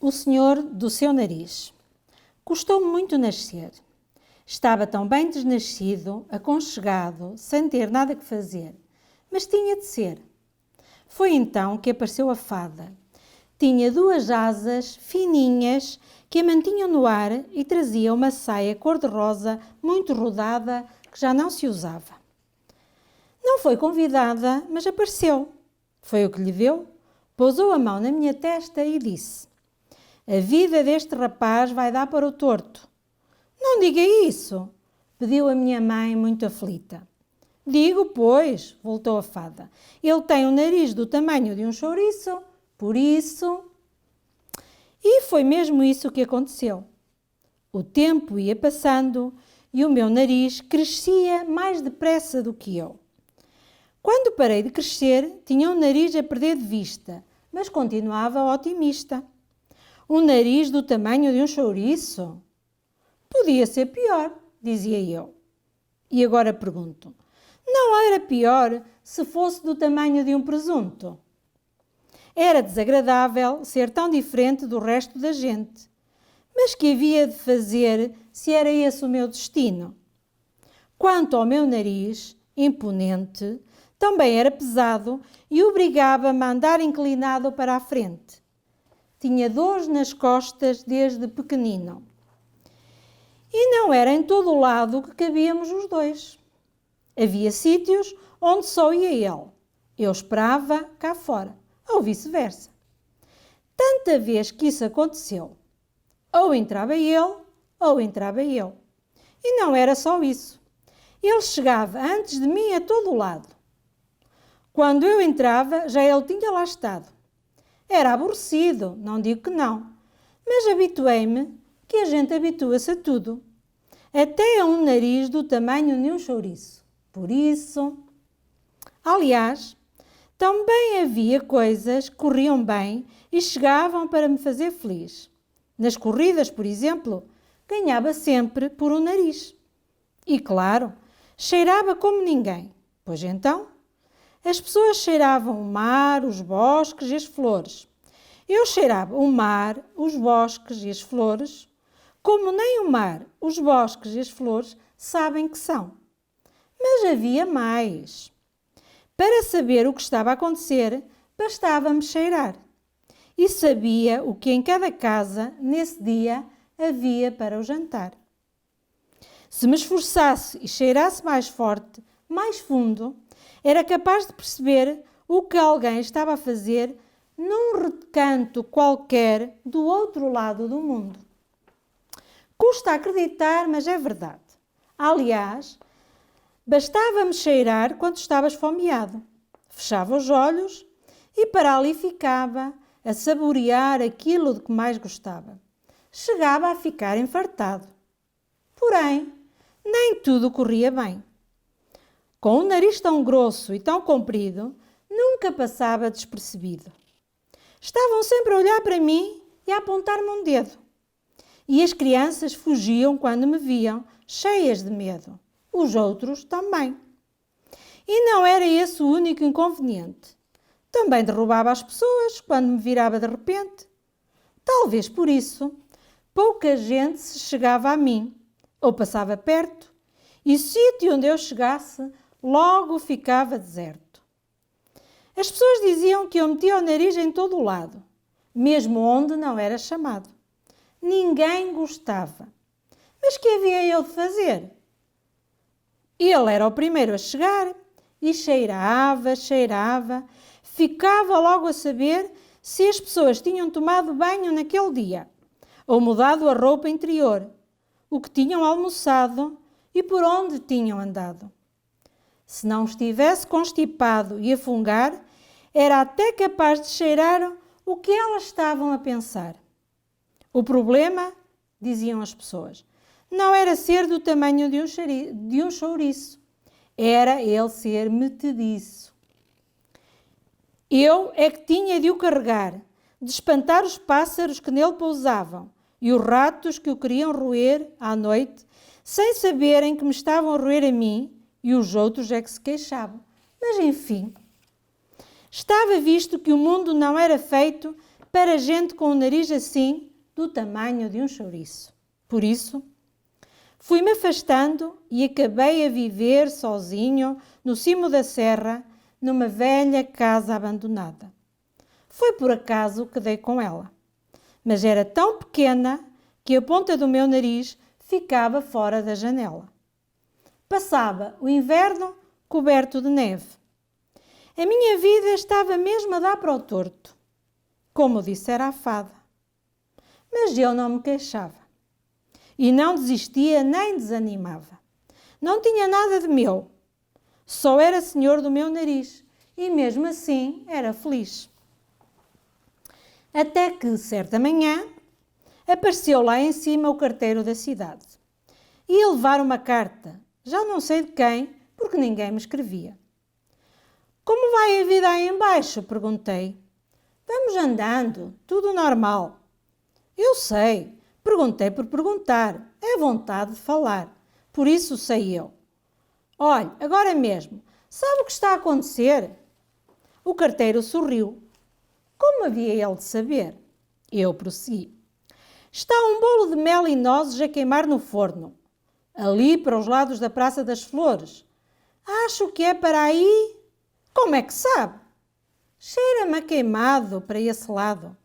O senhor do seu nariz. Custou-me muito nascer. Estava tão bem desnascido, aconchegado, sem ter nada que fazer. Mas tinha de ser. Foi então que apareceu a fada. Tinha 2 asas fininhas que a mantinham no ar e trazia uma saia cor-de-rosa muito rodada que já não se usava. Não foi convidada, mas apareceu. Foi o que lhe deu. Pousou a mão na minha testa e disse: "A vida deste rapaz vai dar para o torto." "Não diga isso", pediu a minha mãe muito aflita. "Digo, pois", voltou a fada, "ele tem o nariz do tamanho de um chouriço, por isso..." E foi mesmo isso que aconteceu. O tempo ia passando e o meu nariz crescia mais depressa do que eu. Quando parei de crescer, tinha o nariz a perder de vista, mas continuava otimista. Um nariz do tamanho de um chouriço? Podia ser pior, dizia eu. E agora pergunto, não era pior se fosse do tamanho de um presunto? Era desagradável ser tão diferente do resto da gente. Mas que havia de fazer se era esse o meu destino? Quanto ao meu nariz, imponente, também era pesado e obrigava-me a andar inclinado para a frente. Tinha dores nas costas desde pequenino. E não era em todo o lado que cabíamos os dois. Havia sítios onde só ia ele. Eu esperava cá fora, ou vice-versa. Tanta vez que isso aconteceu. Ou entrava ele, ou entrava eu. E não era só isso. Ele chegava antes de mim a todo o lado. Quando eu entrava, já ele tinha lá estado. Era aborrecido, não digo que não, mas habituei-me que a gente habitua-se a tudo. Até a um nariz do tamanho de um chouriço. Por isso... Aliás, também havia coisas que corriam bem e chegavam para me fazer feliz. Nas corridas, por exemplo, ganhava sempre por um nariz. E, claro, cheirava como ninguém. Pois então, as pessoas cheiravam o mar, os bosques e as flores. Eu cheirava o mar, os bosques e as flores, como nem o mar, os bosques e as flores sabem que são. Mas havia mais. Para saber o que estava a acontecer, bastava-me cheirar. E sabia o que em cada casa, nesse dia, havia para o jantar. Se me esforçasse e cheirasse mais forte, mais fundo, era capaz de perceber o que alguém estava a fazer num recanto qualquer do outro lado do mundo. Custa acreditar, mas é verdade. Aliás, bastava-me cheirar quando estava esfomeado. Fechava os olhos e para ali ficava a saborear aquilo de que mais gostava. Chegava a ficar enfartado. Porém, nem tudo corria bem. Com um nariz tão grosso e tão comprido, nunca passava despercebido. Estavam sempre a olhar para mim e a apontar-me um dedo. E as crianças fugiam quando me viam, cheias de medo. Os outros também. E não era esse o único inconveniente. Também derrubava as pessoas quando me virava de repente. Talvez por isso, pouca gente se chegava a mim, ou passava perto, e o sítio onde eu chegasse logo ficava deserto. As pessoas diziam que eu metia o nariz em todo o lado, mesmo onde não era chamado. Ninguém gostava. Mas que havia eu de fazer? Ele era o primeiro a chegar e cheirava, ficava logo a saber se as pessoas tinham tomado banho naquele dia, ou mudado a roupa interior, o que tinham almoçado e por onde tinham andado. Se não estivesse constipado e a fungar, era até capaz de cheirar o que elas estavam a pensar. O problema, diziam as pessoas, não era ser do tamanho de um chouriço, era ele ser metediço. Eu é que tinha de o carregar, de espantar os pássaros que nele pousavam e os ratos que o queriam roer à noite, sem saberem que me estavam a roer a mim, e os outros é que se queixavam. Mas enfim, estava visto que o mundo não era feito para gente com o nariz assim, do tamanho de um chouriço. Por isso, fui-me afastando e acabei a viver sozinho no cimo da serra, numa velha casa abandonada. Foi por acaso que dei com ela, mas era tão pequena que a ponta do meu nariz ficava fora da janela. Passava o inverno coberto de neve. A minha vida estava mesmo a dar para o torto, como dissera a fada. Mas eu não me queixava. E não desistia nem desanimava. Não tinha nada de meu. Só era senhor do meu nariz e mesmo assim era feliz. Até que, certa manhã, apareceu lá em cima o carteiro da cidade. Ia levar uma carta, já não sei de quem, porque ninguém me escrevia. Como vai a vida aí embaixo? Perguntei. Vamos andando, tudo normal. Eu sei, perguntei por perguntar, é vontade de falar, por isso sei eu. Olhe, agora mesmo, sabe o que está a acontecer? O carteiro sorriu. Como havia ele de saber? Eu prossegui. Está um bolo de mel e nozes a queimar no forno, ali para os lados da Praça das Flores. Acho que é para aí. Como é que sabe? Cheira-me a queimado para esse lado.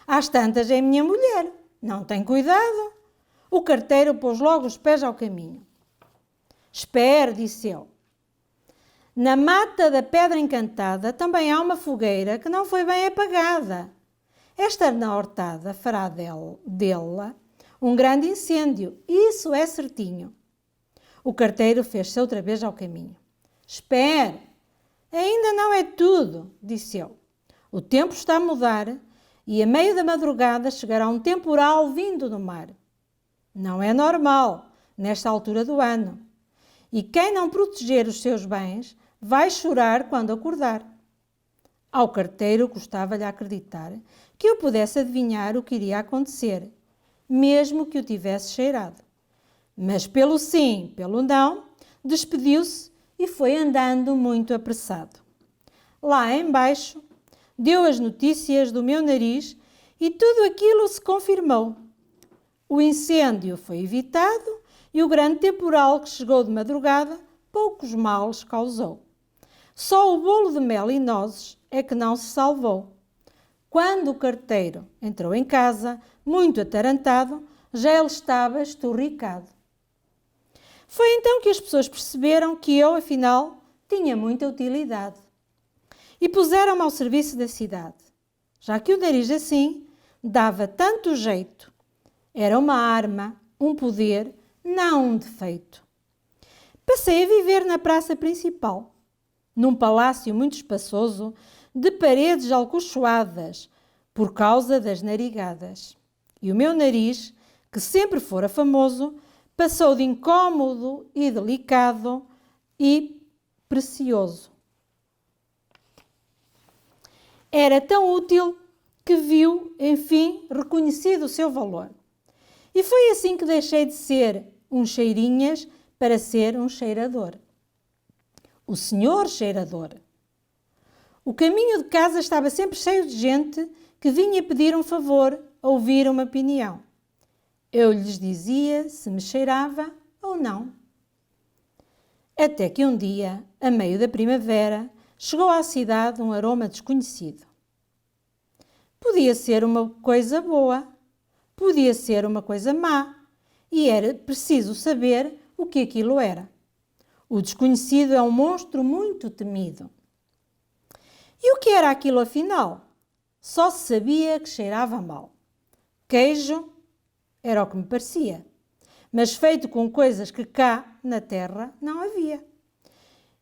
Às tantas é minha mulher. Não tem cuidado. O carteiro pôs logo os pés ao caminho. Espere, disse eu. Na mata da Pedra Encantada também há uma fogueira que não foi bem apagada. Esta na hortada fará dela um grande incêndio. Isso é certinho. O carteiro fez-se outra vez ao caminho. Espere, ainda não é tudo, disse eu. O tempo está a mudar e a meio da madrugada chegará um temporal vindo do mar. Não é normal, nesta altura do ano. E quem não proteger os seus bens vai chorar quando acordar. Ao carteiro custava-lhe acreditar que eu pudesse adivinhar o que iria acontecer, mesmo que o tivesse cheirado. Mas pelo sim, pelo não, despediu-se e foi andando muito apressado. Lá embaixo, deu as notícias do meu nariz e tudo aquilo se confirmou. O incêndio foi evitado e o grande temporal que chegou de madrugada poucos males causou. Só o bolo de mel e nozes é que não se salvou. Quando o carteiro entrou em casa, muito atarantado, já ele estava esturricado. Foi então que as pessoas perceberam que eu, afinal, tinha muita utilidade. E puseram-me ao serviço da cidade, já que o nariz assim dava tanto jeito. Era uma arma, um poder, não um defeito. Passei a viver na praça principal, num palácio muito espaçoso, de paredes alcochoadas, por causa das narigadas. E o meu nariz, que sempre fora famoso, passou de incômodo e delicado e precioso. Era tão útil que viu, enfim, reconhecido o seu valor. E foi assim que deixei de ser um cheirinhas para ser um cheirador. O senhor cheirador. O caminho de casa estava sempre cheio de gente que vinha pedir um favor, ouvir uma opinião. Eu lhes dizia se me cheirava ou não. Até que um dia, a meio da primavera, chegou à cidade um aroma desconhecido. Podia ser uma coisa boa, podia ser uma coisa má, e era preciso saber o que aquilo era. O desconhecido é um monstro muito temido. E o que era aquilo afinal? Só se sabia que cheirava mal. Queijo era o que me parecia, mas feito com coisas que cá, na terra, não havia.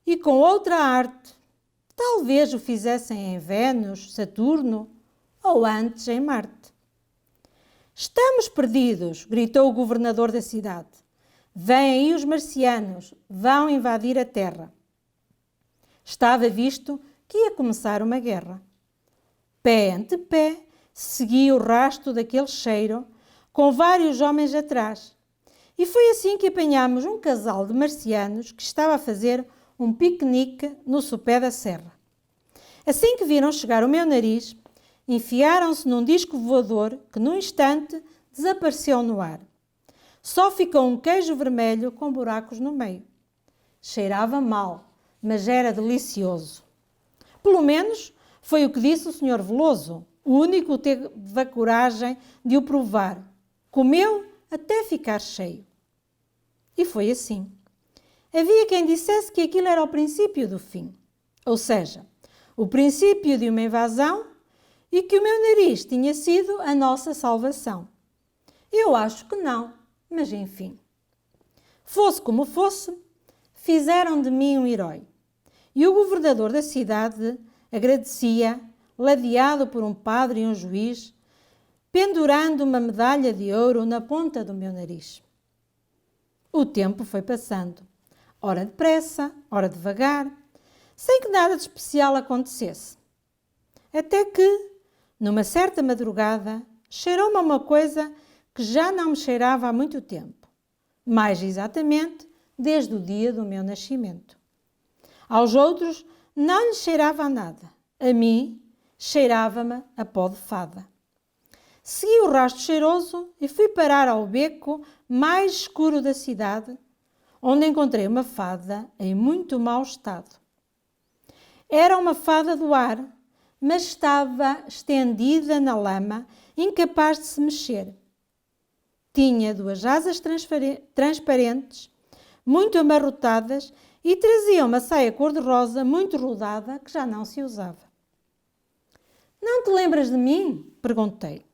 E com outra arte, talvez o fizessem em Vênus, Saturno ou antes em Marte. Estamos perdidos, gritou o governador da cidade. Vêm aí os marcianos, vão invadir a terra. Estava visto que ia começar uma guerra. Pé ante pé, seguia o rastro daquele cheiro, com vários homens atrás. E foi assim que apanhámos um casal de marcianos que estava a fazer um piquenique no sopé da serra. Assim que viram chegar o meu nariz, enfiaram-se num disco voador que, num instante, desapareceu no ar. Só ficou um queijo vermelho com buracos no meio. Cheirava mal, mas era delicioso. Pelo menos foi o que disse o Sr. Veloso, o único que teve a coragem de o provar. Comeu até ficar cheio. E foi assim. Havia quem dissesse que aquilo era o princípio do fim, ou seja, o princípio de uma invasão e que o meu nariz tinha sido a nossa salvação. Eu acho que não, mas enfim. Fosse como fosse, fizeram de mim um herói. E o governador da cidade agradecia, ladeado por um padre e um juiz, pendurando uma medalha de ouro na ponta do meu nariz. O tempo foi passando, ora depressa, ora devagar, sem que nada de especial acontecesse. Até que, numa certa madrugada, cheirou-me a uma coisa que já não me cheirava há muito tempo, mais exatamente desde o dia do meu nascimento. Aos outros não lhes cheirava a nada, a mim cheirava-me a pó de fada. Segui o rastro cheiroso e fui parar ao beco mais escuro da cidade, onde encontrei uma fada em muito mau estado. Era uma fada do ar, mas estava estendida na lama, incapaz de se mexer. Tinha 2 asas transparentes, muito amarrotadas, e trazia uma saia cor-de-rosa muito rodada que já não se usava. "Não te lembras de mim?" perguntei.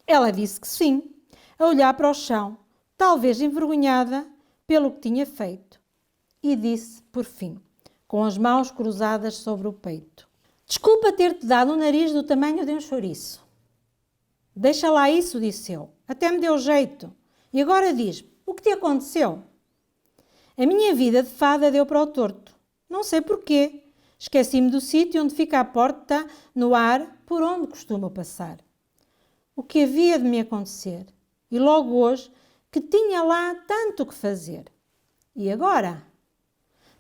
Ela disse que sim, a olhar para o chão, talvez envergonhada pelo que tinha feito. E disse, por fim, com as mãos cruzadas sobre o peito: "Desculpa ter-te dado um nariz do tamanho de um chouriço." "Deixa lá isso", disse eu. "Até me deu jeito. E agora diz-me, o que te aconteceu?" "A minha vida de fada deu para o torto. Não sei porquê. Esqueci-me do sítio onde fica a porta no ar por onde costumo passar. O que havia de me acontecer? E logo hoje, que tinha lá tanto que fazer. E agora?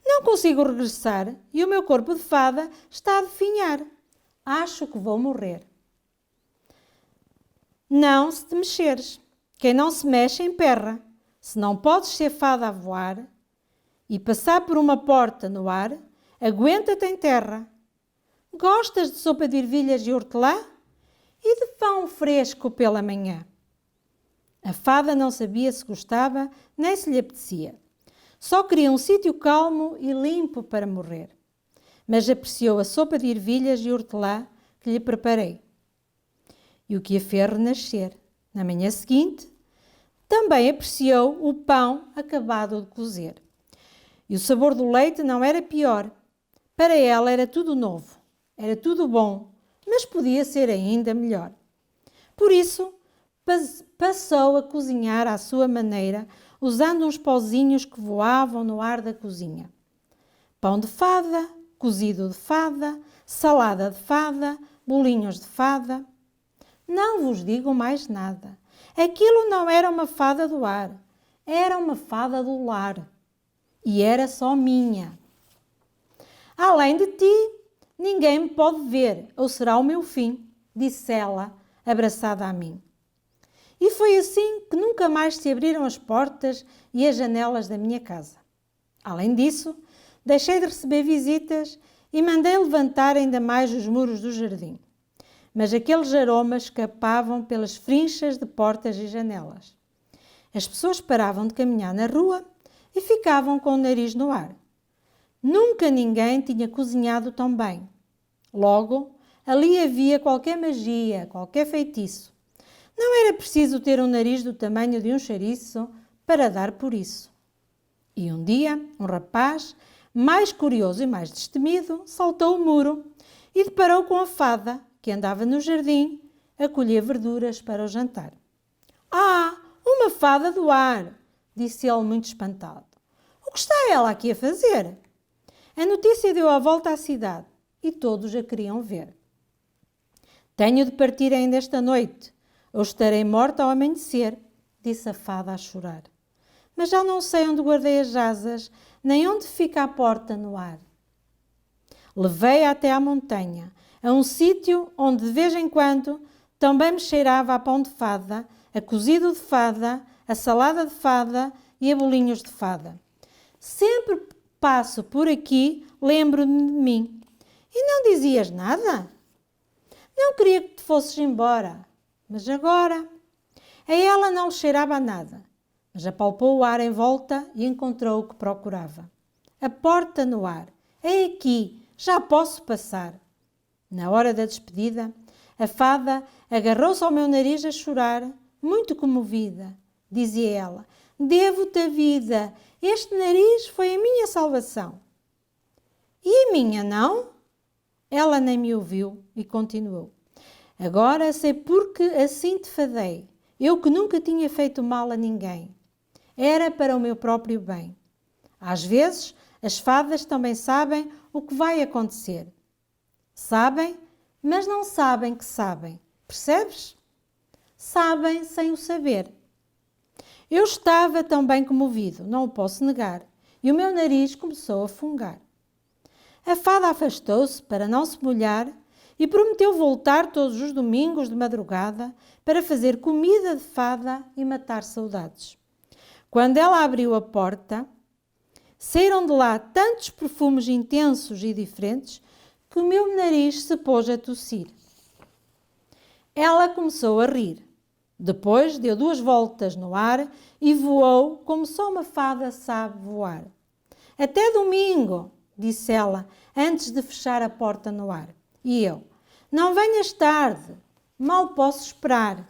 Não consigo regressar e o meu corpo de fada está a definhar. Acho que vou morrer." "Não, se te mexeres. Quem não se mexe emperra. Se não podes ser fada a voar e passar por uma porta no ar, aguenta-te em terra. Gostas de sopa de ervilhas e hortelã? E de pão fresco pela manhã?" A fada não sabia se gostava nem se lhe apetecia. Só queria um sítio calmo e limpo para morrer. Mas apreciou a sopa de ervilhas e hortelã que lhe preparei. E o que a fez renascer. Na manhã seguinte, também apreciou o pão acabado de cozer. E o sabor do leite não era pior. Para ela era tudo novo, era tudo bom, mas podia ser ainda melhor. Por isso, passou a cozinhar à sua maneira, usando uns pauzinhos que voavam no ar da cozinha. Pão de fada, cozido de fada, salada de fada, bolinhos de fada. Não vos digo mais nada. Aquilo não era uma fada do ar, era uma fada do lar. E era só minha. "Além de ti, ninguém me pode ver, ou será o meu fim", disse ela, abraçada a mim. E foi assim que nunca mais se abriram as portas e as janelas da minha casa. Além disso, deixei de receber visitas e mandei levantar ainda mais os muros do jardim. Mas aqueles aromas escapavam pelas frinchas de portas e janelas. As pessoas paravam de caminhar na rua e ficavam com o nariz no ar. Nunca ninguém tinha cozinhado tão bem. Logo, ali havia qualquer magia, qualquer feitiço. Não era preciso ter um nariz do tamanho de um chouriço para dar por isso. E um dia, um rapaz, mais curioso e mais destemido, saltou o muro e deparou com a fada, que andava no jardim a colher verduras para o jantar. "Ah, uma fada do ar!" disse ele muito espantado. "O que está ela aqui a fazer?" A notícia deu a volta à cidade e todos a queriam ver. "Tenho de partir ainda esta noite, ou estarei morta ao amanhecer", disse a fada a chorar. "Mas já não sei onde guardei as asas, nem onde fica a porta no ar." Levei-a até à montanha, a um sítio onde de vez em quando também me cheirava a pão de fada, a cozido de fada, a salada de fada e a bolinhos de fada. Sempre passo por aqui, lembro-me de mim. E não dizias nada? Não queria que te fosses embora, mas agora... A ela não lhe cheirava a nada, mas apalpou o ar em volta e encontrou o que procurava. A porta no ar. É aqui, já posso passar. Na hora da despedida, a fada agarrou-se ao meu nariz a chorar, muito comovida. Dizia ela: devo-te a vida, este nariz foi a minha salvação. E a minha não? Ela nem me ouviu e continuou: agora sei porque assim te fadei. Eu que nunca tinha feito mal a ninguém. Era para o meu próprio bem. Às vezes, as fadas também sabem o que vai acontecer. Sabem, mas não sabem que sabem. Percebes? Sabem sem o saber. Eu estava tão bem comovido, não o posso negar, e o meu nariz começou a fungar. A fada afastou-se para não se molhar e prometeu voltar todos os domingos de madrugada para fazer comida de fada e matar saudades. Quando ela abriu a porta, saíram de lá tantos perfumes intensos e diferentes que o meu nariz se pôs a tossir. Ela começou a rir. Depois deu 2 voltas no ar e voou como só uma fada sabe voar. Até domingo, disse ela, antes de fechar a porta no ar. E eu: não venhas tarde, mal posso esperar.